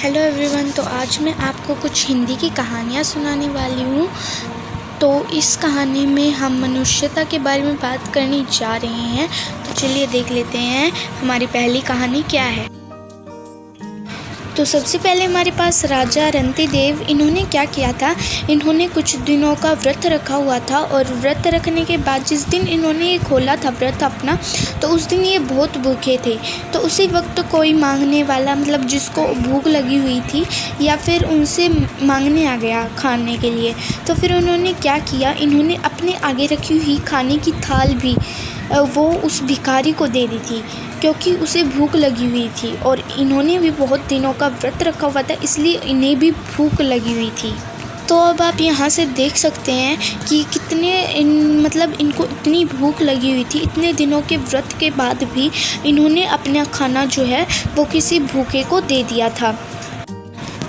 Hello everyone. तो आज मैं आपको कुछ हिंदी की कहानियाँ सुनाने वाली हूँ। तो इस कहानी में हम मनुष्यता के बारे में बात करने जा रहे हैं। तो चलिए देख लेते हैं हमारी पहली कहानी क्या है। तो सबसे पहले हमारे पास राजा रंतिदेव, इन्होंने क्या किया था, इन्होंने कुछ दिनों का व्रत रखा हुआ था। और व्रत रखने के बाद जिस दिन इन्होंने ये खोला था व्रत अपना, तो उस दिन ये बहुत भूखे थे। तो उसी वक्त कोई मांगने वाला, मतलब जिसको भूख लगी हुई थी या फिर उनसे मांगने आ गया खाने के लिए। तो फिर उन्होंने क्या किया, इन्होंने अपने आगे रखी हुई खाने की थाल भी वो उस भिखारी को दे दी थी, क्योंकि उसे भूख लगी हुई थी और इन्होंने भी बहुत दिनों का व्रत रखा हुआ था, इसलिए इन्हें भी भूख लगी हुई थी। तो अब आप यहाँ से देख सकते हैं कि कितने मतलब इनको इतनी भूख लगी हुई थी, इतने दिनों के व्रत के बाद भी इन्होंने अपना खाना जो है वो किसी भूखे को दे दिया था।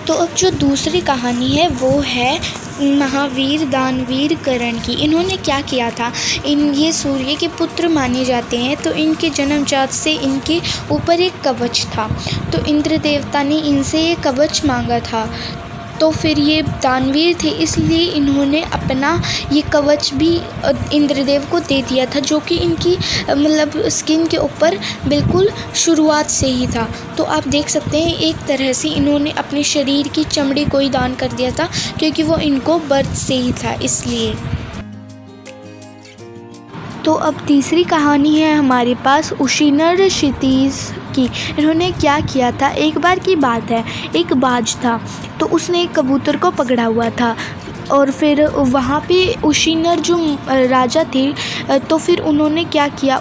तो अब जो दूसरी कहानी है वो है महावीर दानवीर कर्ण की। इन्होंने क्या किया था, ये सूर्य के पुत्र माने जाते हैं। तो इनके जन्मजात से इनके ऊपर एक कवच था। तो इंद्र देवता ने इनसे ये कवच मांगा था। तो फिर ये दानवीर थे, इसलिए इन्होंने अपना ये कवच भी इंद्रदेव को दे दिया था, जो कि इनकी मतलब स्किन के ऊपर बिल्कुल शुरुआत से ही था। तो आप देख सकते हैं एक तरह से इन्होंने अपने शरीर की चमड़ी को ही दान कर दिया था, क्योंकि वो इनको बर्थ से ही था इसलिए। तो अब तीसरी कहानी है हमारे पास उशीनर क्षितिज की। इन्होंने क्या किया था, एक बार की बात है, एक बाज था। तो उसने एक कबूतर को पकड़ा हुआ था और फिर वहाँ पे उशीनर जो राजा थे, तो फिर उन्होंने क्या किया,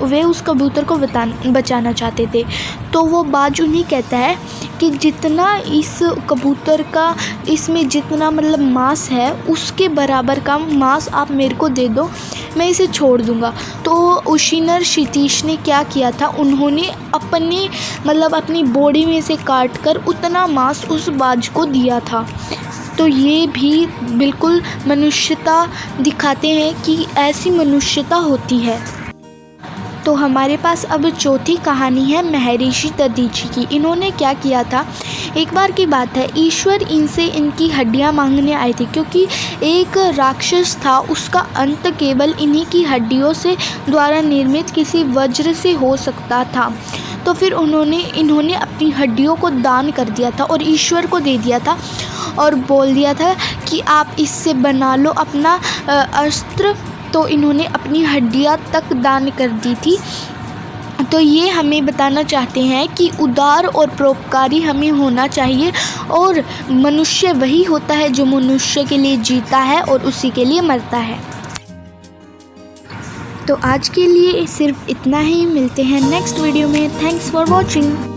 वे उस कबूतर को बचाना चाहते थे। तो वो बाज उन्हें कहता है कि जितना इस कबूतर का, इसमें जितना मतलब मांस है उसके बराबर का मांस आप मेरे को दे दो, मैं इसे छोड़ दूंगा। तो उशीनर क्षितिज ने क्या किया था, उन्होंने अपनी बॉडी में से काट कर उतना मांस उस बाज को दिया था। तो ये भी बिल्कुल मनुष्यता दिखाते हैं कि ऐसी मनुष्यता होती है। तो हमारे पास अब चौथी कहानी है महर्षि दधीचि की। इन्होंने क्या किया था, एक बार की बात है, ईश्वर इनसे इनकी हड्डियां मांगने आए थे, क्योंकि एक राक्षस था, उसका अंत केवल इन्हीं की हड्डियों से द्वारा निर्मित किसी वज्र से हो सकता था। तो फिर इन्होंने अपनी हड्डियों को दान कर दिया था और ईश्वर को दे दिया था और बोल दिया था कि आप इससे बना लो अपना अस्त्र। तो इन्होंने अपनी हड्डियां तक दान कर दी थी। तो ये हमें बताना चाहते हैं कि उदार और परोपकारी हमें होना चाहिए, और मनुष्य वही होता है जो मनुष्य के लिए जीता है और उसी के लिए मरता है। तो आज के लिए सिर्फ इतना ही, मिलते हैं नेक्स्ट वीडियो में। Thanks for watching.